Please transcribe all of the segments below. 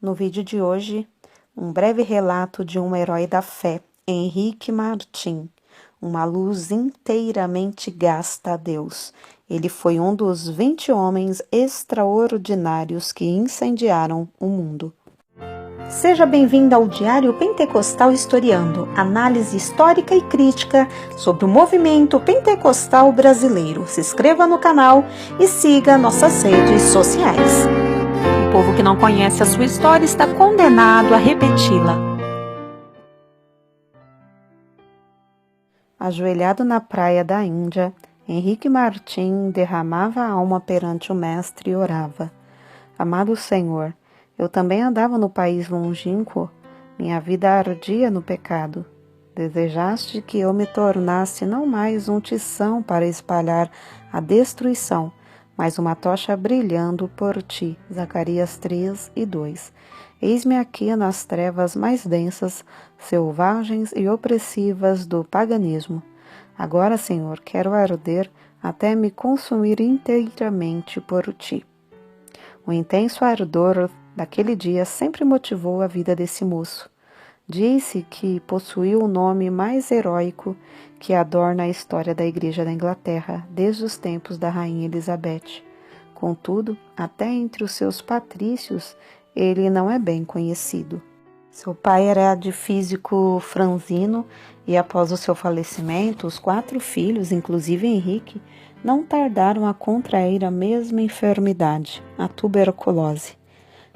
No vídeo de hoje, um breve relato de um herói da fé, Henrique Martin, uma luz inteiramente gasta a Deus. Ele foi um dos 20 homens extraordinários que incendiaram o mundo. Seja bem-vindo ao Diário Pentecostal Historiando, análise histórica e crítica sobre o movimento pentecostal brasileiro. Se inscreva no canal e siga nossas redes sociais. O povo que não conhece a sua história está condenado a repeti-la. Ajoelhado na praia da Índia, Henrique Martin derramava a alma perante o mestre e orava. Amado Senhor, eu também andava no país longínquo, minha vida ardia no pecado. Desejaste que eu me tornasse não mais um tição para espalhar a destruição, mas uma tocha brilhando por ti. Zacarias 3:2. Eis-me aqui nas trevas mais densas, selvagens e opressivas do paganismo. Agora, Senhor, quero arder até me consumir inteiramente por ti. O intenso ardor daquele dia sempre motivou a vida desse moço. Diz-se que possuiu o nome mais heróico que adorna a história da Igreja da Inglaterra, desde os tempos da Rainha Elizabeth. Contudo, até entre os seus patrícios, ele não é bem conhecido. Seu pai era de físico franzino e, após o seu falecimento, os 4 filhos, inclusive Henrique, não tardaram a contrair a mesma enfermidade, a tuberculose.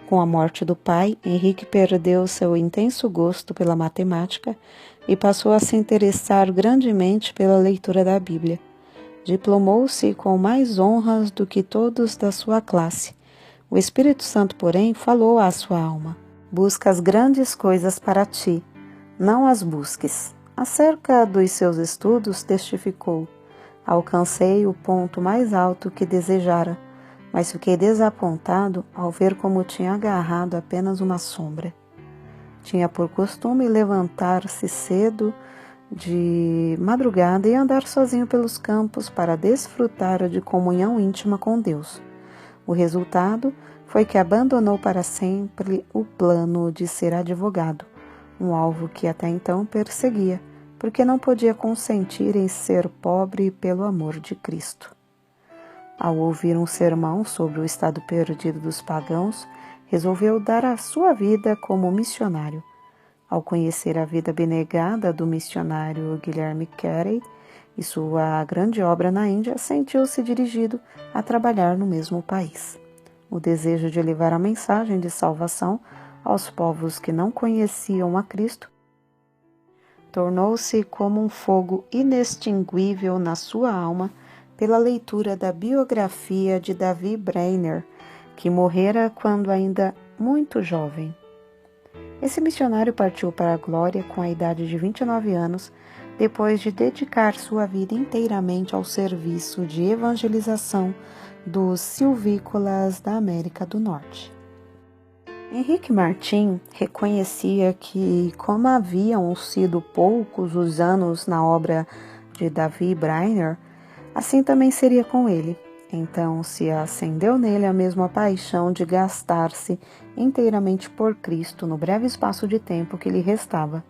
Com a morte do pai, Henrique perdeu seu intenso gosto pela matemática e passou a se interessar grandemente pela leitura da Bíblia. Diplomou-se com mais honras do que todos da sua classe. O Espírito Santo, porém, falou à sua alma: busca as grandes coisas para ti, não as busques. Acerca dos seus estudos, testificou: alcancei o ponto mais alto que desejara, mas fiquei desapontado ao ver como tinha agarrado apenas uma sombra. Tinha por costume levantar-se cedo de madrugada e andar sozinho pelos campos para desfrutar de comunhão íntima com Deus. O resultado foi que abandonou para sempre o plano de ser advogado, um alvo que até então perseguia, porque não podia consentir em ser pobre pelo amor de Cristo. Ao ouvir um sermão sobre o estado perdido dos pagãos, resolveu dar a sua vida como missionário. Ao conhecer a vida abnegada do missionário Guilherme Carey e sua grande obra na Índia, sentiu-se dirigido a trabalhar no mesmo país. O desejo de levar a mensagem de salvação aos povos que não conheciam a Cristo tornou-se como um fogo inextinguível na sua alma pela leitura da biografia de Davi Brainerd, que morrera quando ainda muito jovem. Esse missionário partiu para a glória com a idade de 29 anos, depois de dedicar sua vida inteiramente ao serviço de evangelização dos silvícolas da América do Norte. Henrique Martin reconhecia que, como haviam sido poucos os anos na obra de Davi Brainerd, assim também seria com ele. Então se acendeu nele a mesma paixão de gastar-se inteiramente por Cristo no breve espaço de tempo que lhe restava.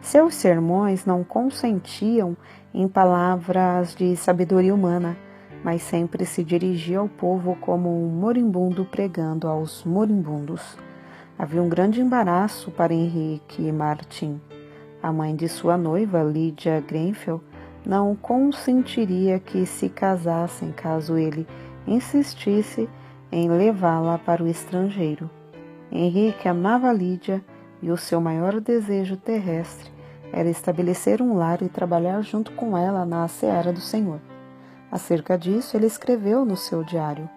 Seus sermões não consentiam em palavras de sabedoria humana, mas sempre se dirigia ao povo como um moribundo pregando aos moribundos. Havia um grande embaraço para Henrique Martin. A mãe de sua noiva, Lydia Grenfell, não consentiria que se casassem caso ele insistisse em levá-la para o estrangeiro. Henrique amava Lídia e o seu maior desejo terrestre era estabelecer um lar e trabalhar junto com ela na seara do Senhor. Acerca disso, ele escreveu no seu diário: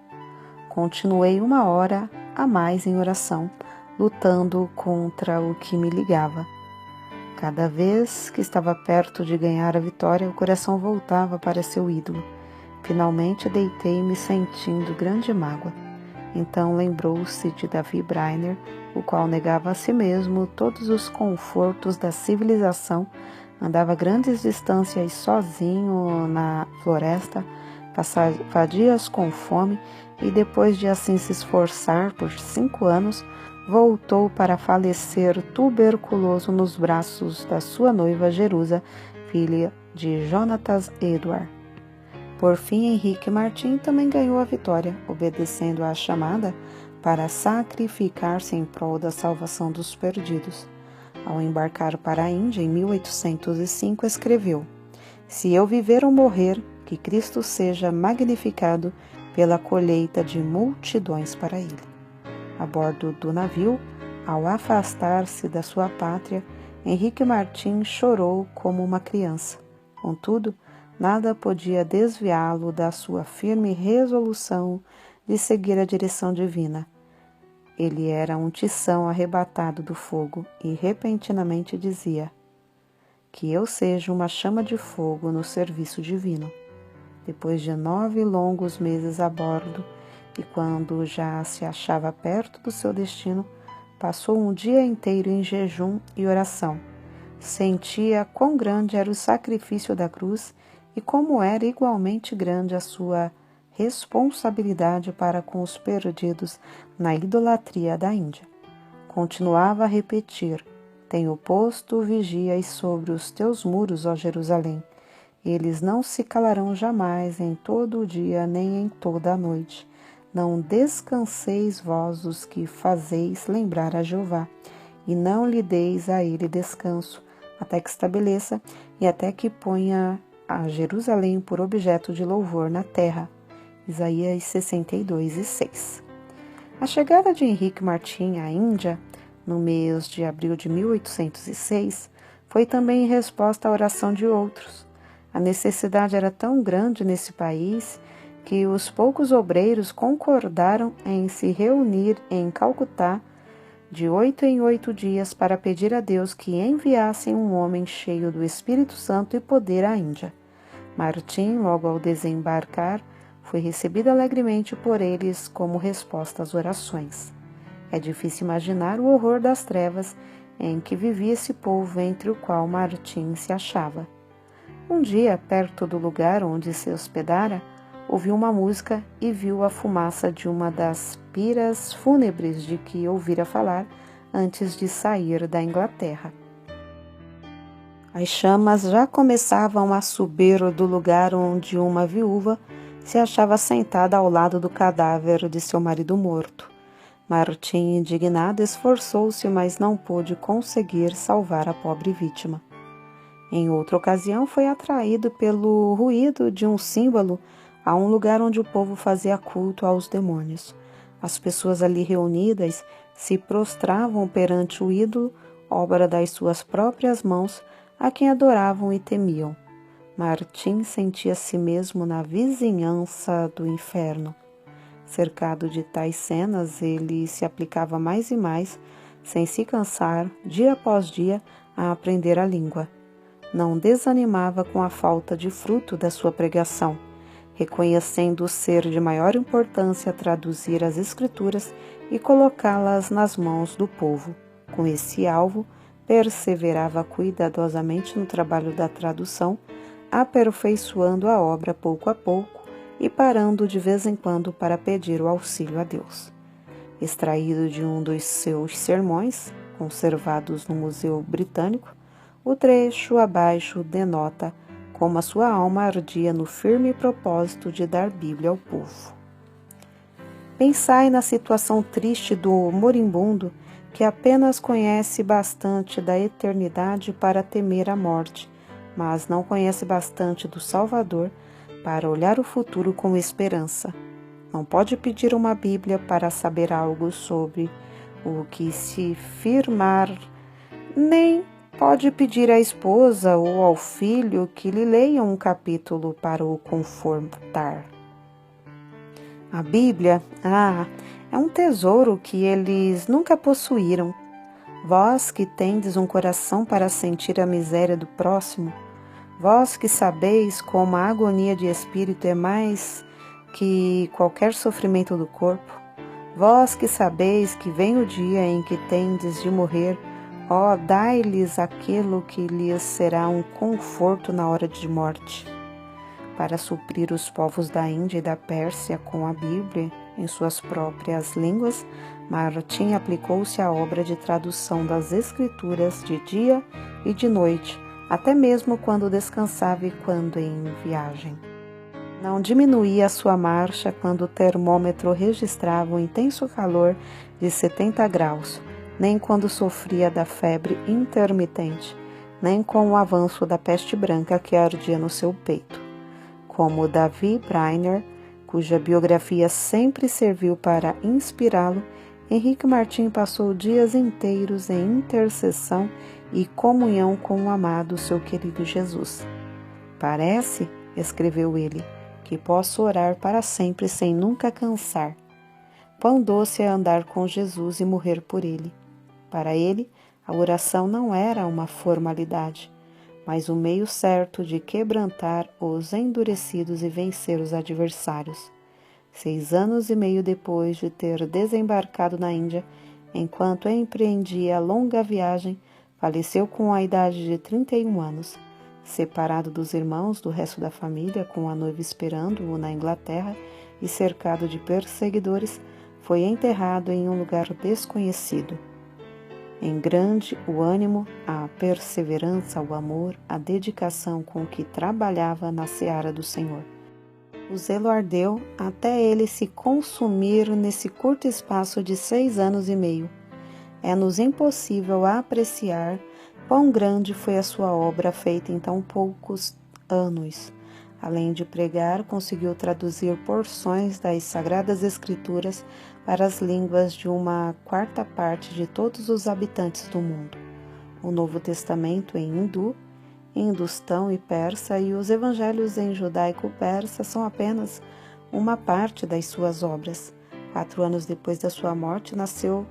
continuei 1 hora a mais em oração, lutando contra o que me ligava. Cada vez que estava perto de ganhar a vitória, o coração voltava para seu ídolo. Finalmente deitei-me sentindo grande mágoa. Então lembrou-se de Davi Brainerd, o qual negava a si mesmo todos os confortos da civilização, andava grandes distâncias sozinho na floresta, passava dias com fome e depois de assim se esforçar por 5 anos, voltou para falecer tuberculoso nos braços da sua noiva Jerusa, filha de Jonatas Edward. Por fim, Henrique Martin também ganhou a vitória, obedecendo à chamada para sacrificar-se em prol da salvação dos perdidos. Ao embarcar para a Índia em 1805, escreveu: "Se eu viver ou morrer, que Cristo seja magnificado pela colheita de multidões para ele." A bordo do navio, ao afastar-se da sua pátria, Henrique Martin chorou como uma criança. Contudo, nada podia desviá-lo da sua firme resolução de seguir a direção divina. Ele era um tição arrebatado do fogo e repentinamente dizia: "Que eu seja uma chama de fogo no serviço divino." Depois de 9 longos meses a bordo, e quando já se achava perto do seu destino, passou um dia inteiro em jejum e oração. Sentia quão grande era o sacrifício da cruz e como era igualmente grande a sua responsabilidade para com os perdidos na idolatria da Índia. Continuava a repetir: "Tenho posto vigias sobre os teus muros, ó Jerusalém. Eles não se calarão jamais em todo o dia nem em toda a noite. Não descanseis vós os que fazeis lembrar a Jeová, e não lhe deis a ele descanso, até que estabeleça e até que ponha a Jerusalém por objeto de louvor na terra." Isaías 62:6. A chegada de Henrique Martin à Índia, no mês de abril de 1806, foi também em resposta à oração de outros. A necessidade era tão grande nesse país que os poucos obreiros concordaram em se reunir em Calcutá de 8 em 8 dias para pedir a Deus que enviasse um homem cheio do Espírito Santo e poder à Índia. Martim, logo ao desembarcar, foi recebido alegremente por eles como resposta às orações. É difícil imaginar o horror das trevas em que vivia esse povo entre o qual Martim se achava. Um dia, perto do lugar onde se hospedara, ouviu uma música e viu a fumaça de uma das piras fúnebres de que ouvira falar antes de sair da Inglaterra. As chamas já começavam a subir do lugar onde uma viúva se achava sentada ao lado do cadáver de seu marido morto. Martim, indignado, esforçou-se, mas não pôde conseguir salvar a pobre vítima. Em outra ocasião, foi atraído pelo ruído de um símbolo a um lugar onde o povo fazia culto aos demônios. As pessoas ali reunidas se prostravam perante o ídolo, obra das suas próprias mãos, a quem adoravam e temiam. Martim sentia a si mesmo na vizinhança do inferno. Cercado de tais cenas, ele se aplicava mais e mais, sem se cansar, dia após dia, a aprender a língua. Não desanimava com a falta de fruto da sua pregação, reconhecendo ser de maior importância traduzir as Escrituras e colocá-las nas mãos do povo. Com esse alvo, perseverava cuidadosamente no trabalho da tradução, aperfeiçoando a obra pouco a pouco e parando de vez em quando para pedir o auxílio a Deus. Extraído de um dos seus sermões, conservados no Museu Britânico, o trecho abaixo denota como a sua alma ardia no firme propósito de dar Bíblia ao povo. Pensai na situação triste do moribundo que apenas conhece bastante da eternidade para temer a morte, mas não conhece bastante do Salvador para olhar o futuro com esperança. Não pode pedir uma Bíblia para saber algo sobre o que se firmar, nem pode pedir à esposa ou ao filho que lhe leiam um capítulo para o confortar. A Bíblia, é um tesouro que eles nunca possuíram. Vós que tendes um coração para sentir a miséria do próximo, vós que sabeis como a agonia de espírito é mais que qualquer sofrimento do corpo, vós que sabeis que vem o dia em que tendes de morrer, ó, dai-lhes aquilo que lhes será um conforto na hora de morte. Para suprir os povos da Índia e da Pérsia com a Bíblia em suas próprias línguas, Martim aplicou-se à obra de tradução das Escrituras de dia e de noite, até mesmo quando descansava e quando em viagem. Não diminuía a sua marcha quando o termômetro registrava um intenso calor de 70 graus, nem quando sofria da febre intermitente, nem com o avanço da peste branca que ardia no seu peito. Como Davi Brainerd, cuja biografia sempre serviu para inspirá-lo, Henrique Martin passou dias inteiros em intercessão e comunhão com o amado seu querido Jesus. Parece, escreveu ele, que posso orar para sempre sem nunca cansar. Quão doce é andar com Jesus e morrer por ele. Para ele, a oração não era uma formalidade, mas o meio certo de quebrantar os endurecidos e vencer os adversários. 6 anos e meio depois de ter desembarcado na Índia, enquanto empreendia a longa viagem, faleceu com a idade de 31 anos. Separado dos irmãos do resto da família, com a noiva esperando-o na Inglaterra e cercado de perseguidores, foi enterrado em um lugar desconhecido. Em grande o ânimo, a perseverança, o amor, a dedicação com que trabalhava na seara do Senhor. O zelo ardeu até ele se consumir nesse curto espaço de 6 anos e meio. É-nos impossível apreciar quão grande foi a sua obra feita em tão poucos anos. Além de pregar, conseguiu traduzir porções das Sagradas Escrituras para as línguas de 1/4 de todos os habitantes do mundo. O Novo Testamento em hindu, hindustão e persa e os evangelhos em judaico-persa são apenas uma parte das suas obras. 4 anos depois da sua morte, nasceu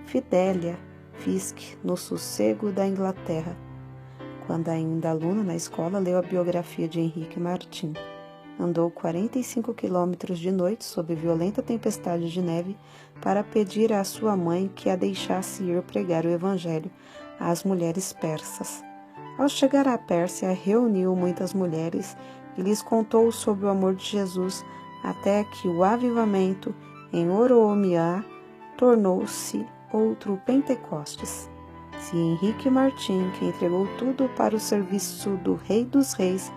Fidelia Fiske, no sossego da Inglaterra. Quando ainda aluna na escola, leu a biografia de Henrique Martin. Andou 45 quilômetros de noite sob violenta tempestade de neve para pedir à sua mãe que a deixasse ir pregar o evangelho às mulheres persas. Ao chegar à Pérsia, reuniu muitas mulheres e lhes contou sobre o amor de Jesus, até que o avivamento em Oromiá tornou-se outro Pentecostes. Se Henrique Martin, que entregou tudo para o serviço do Rei dos Reis,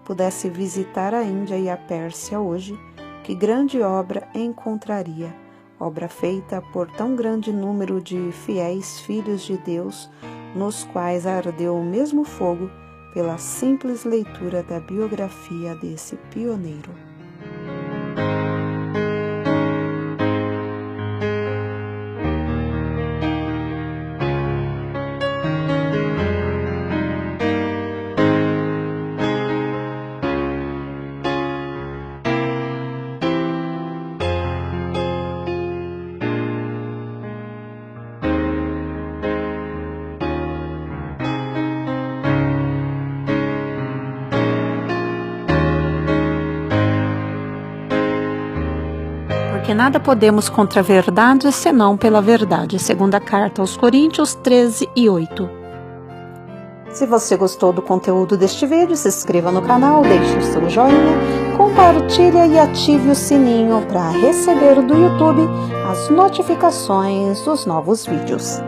pudesse visitar a Índia e a Pérsia hoje, que grande obra encontraria, obra feita por tão grande número de fiéis filhos de Deus, nos quais ardeu o mesmo fogo pela simples leitura da biografia desse pioneiro. Porque nada podemos contra a verdade, senão pela verdade. Segunda carta aos Coríntios 13:8. Se você gostou do conteúdo deste vídeo, se inscreva no canal, deixe o seu joinha, compartilhe e ative o sininho para receber do YouTube as notificações dos novos vídeos.